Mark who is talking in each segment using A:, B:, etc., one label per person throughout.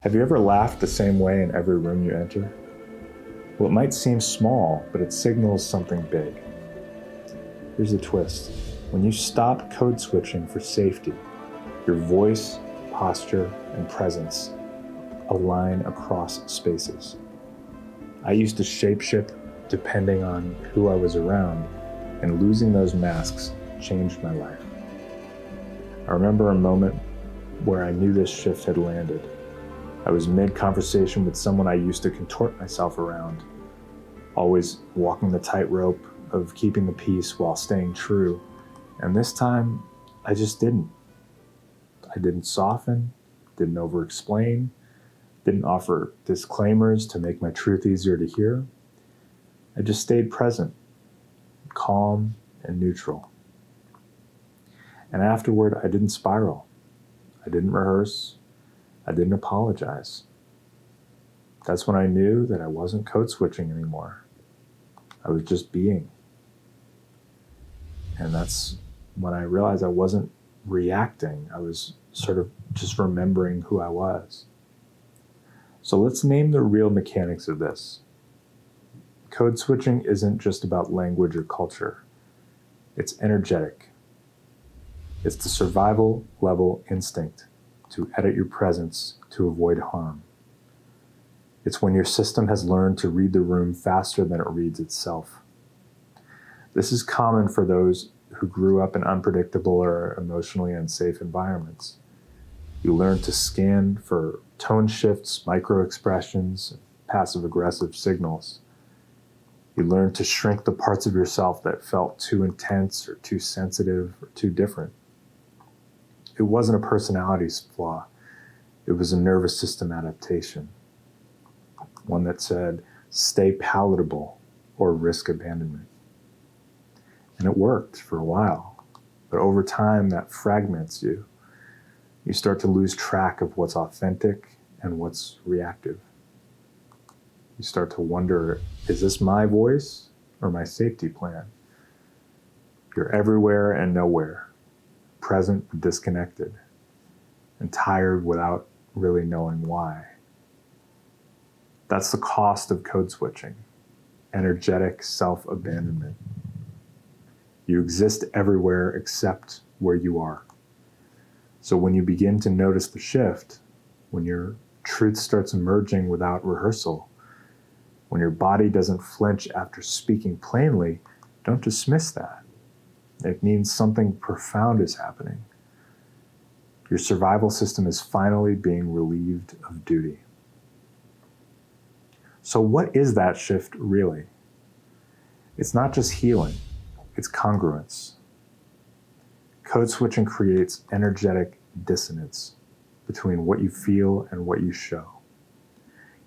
A: Have you ever laughed the same way in every room you enter? Well, it might seem small, but it signals something big. Here's the twist. When you stop code switching for safety, your voice, posture, and presence align across spaces. I used to shapeshift depending on who I was around, and losing those masks changed my life. I remember a moment where I knew this shift had landed. I was mid-conversation with someone I used to contort myself around, always walking the tightrope of keeping the peace while staying true. And this time, I just didn't. I didn't soften, didn't over-explain, didn't offer disclaimers to make my truth easier to hear. I just stayed present, calm and neutral. And afterward, I didn't spiral. I didn't rehearse. I didn't apologize. That's when I knew that I wasn't code switching anymore. I was just being. And that's when I realized I wasn't reacting. I was sort of just remembering who I was. So let's name the real mechanics of this. Code switching isn't just about language or culture. It's energetic. It's the survival level instinct to edit your presence to avoid harm. It's when your system has learned to read the room faster than it reads itself. This is common for those who grew up in unpredictable or emotionally unsafe environments. You learn to scan for tone shifts, micro-expressions, passive-aggressive signals. You learn to shrink the parts of yourself that felt too intense or too sensitive or too different. It wasn't a personality flaw. It was a nervous system adaptation. One that said, stay palatable or risk abandonment. And it worked for a while. But over time, that fragments you. You start to lose track of what's authentic and what's reactive. You start to wonder, is this my voice or my safety plan? You're everywhere and nowhere. Present but disconnected, and tired without really knowing why. That's the cost of code switching, energetic self-abandonment. You exist everywhere except where you are. So when you begin to notice the shift, when your truth starts emerging without rehearsal, when your body doesn't flinch after speaking plainly, don't dismiss that. It means something profound is happening. Your survival system is finally being relieved of duty. So what is that shift really? It's not just healing, it's congruence. Code switching creates energetic dissonance between what you feel and what you show.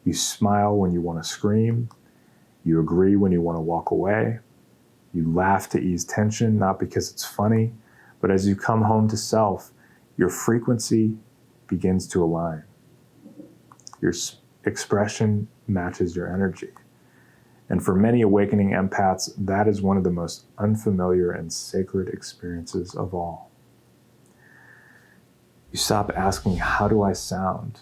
A: You smile when you want to scream, you agree when you want to walk away, you laugh to ease tension, not because it's funny, but as you come home to self, your frequency begins to align. Your expression matches your energy. And for many awakening empaths, that is one of the most unfamiliar and sacred experiences of all. You stop asking, how do I sound?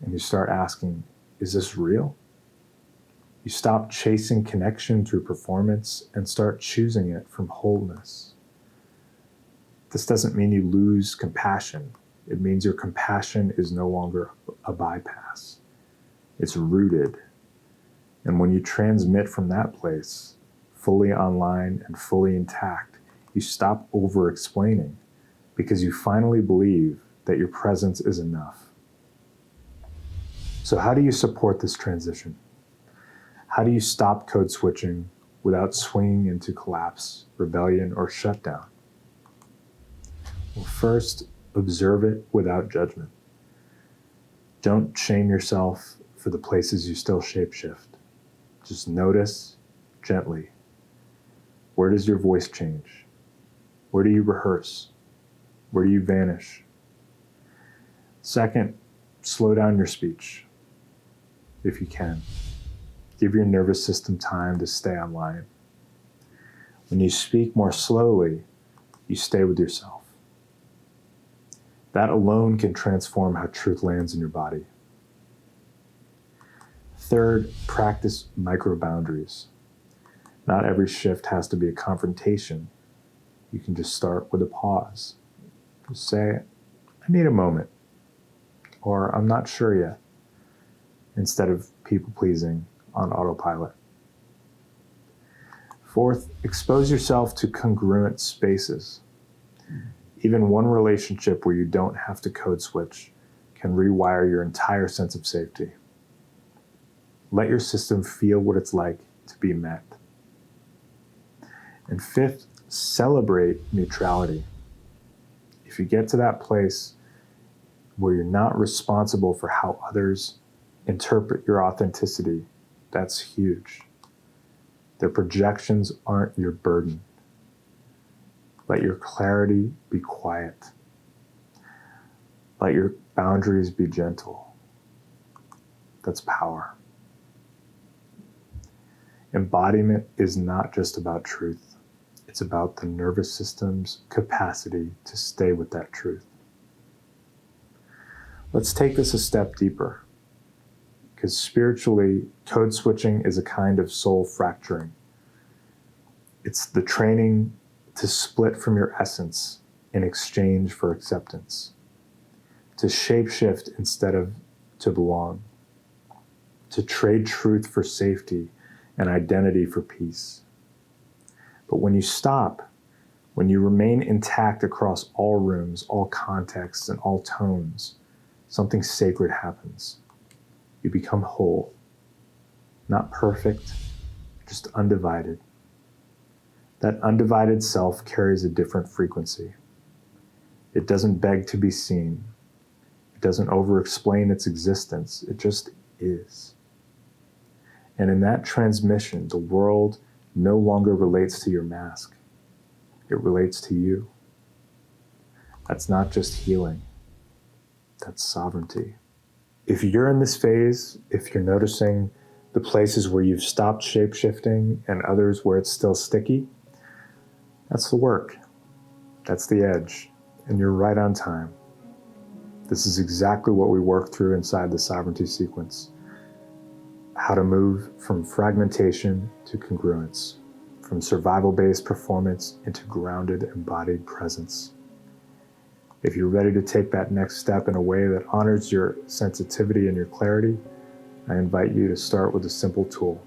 A: And you start asking, is this real? You stop chasing connection through performance and start choosing it from wholeness. This doesn't mean you lose compassion. It means your compassion is no longer a bypass. It's rooted. And when you transmit from that place, fully online and fully intact, you stop over-explaining because you finally believe that your presence is enough. So how do you support this transition? How do you stop code switching without swinging into collapse, rebellion, or shutdown? Well, first, observe it without judgment. Don't shame yourself for the places you still shapeshift. Just notice gently. Where does your voice change? Where do you rehearse? Where do you vanish? Second, slow down your speech, if you can. Give your nervous system time to stay online. When you speak more slowly, you stay with yourself. That alone can transform how truth lands in your body. Third, practice micro boundaries. Not every shift has to be a confrontation. You can just start with a pause. Just say, I need a moment, or I'm not sure yet, instead of people-pleasing on autopilot. Fourth, expose yourself to congruent spaces. Even one relationship where you don't have to code switch can rewire your entire sense of safety. Let your system feel what it's like to be met. And fifth, celebrate neutrality. If you get to that place where you're not responsible for how others interpret your authenticity, that's huge. Their projections aren't your burden. Let your clarity be quiet. Let your boundaries be gentle. That's power. Embodiment is not just about truth. It's about the nervous system's capacity to stay with that truth. Let's take this a step deeper, because spiritually, code switching is a kind of soul fracturing. It's the training to split from your essence in exchange for acceptance, to shapeshift instead of to belong, to trade truth for safety and identity for peace. But when you stop, when you remain intact across all rooms, all contexts, and all tones, something sacred happens. You become whole, not perfect, just undivided. That undivided self carries a different frequency. It doesn't beg to be seen. It doesn't over-explain its existence. It just is. And in that transmission, the world no longer relates to your mask. It relates to you. That's not just healing. That's sovereignty. If you're in this phase, if you're noticing the places where you've stopped shape-shifting and others where it's still sticky, that's the work. That's the edge. And you're right on time. This is exactly what we work through inside the sovereignty sequence. How to move from fragmentation to congruence, from survival-based performance into grounded, embodied presence. If you're ready to take that next step in a way that honors your sensitivity and your clarity, I invite you to start with a simple tool.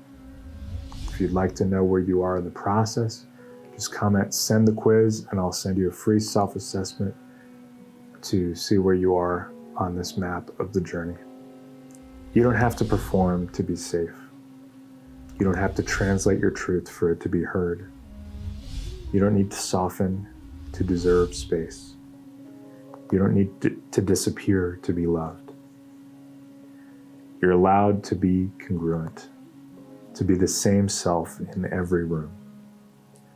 A: If you'd like to know where you are in the process, just comment, send the quiz, and I'll send you a free self-assessment to see where you are on this map of the journey. You don't have to perform to be safe. You don't have to translate your truth for it to be heard. You don't need to soften to deserve space. You don't need to disappear to be loved. You're allowed to be congruent, to be the same self in every room,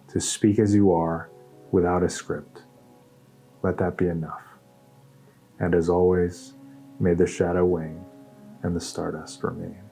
A: to speak as you are without a script. Let that be enough. And as always, may the shadow wane and the stardust remain.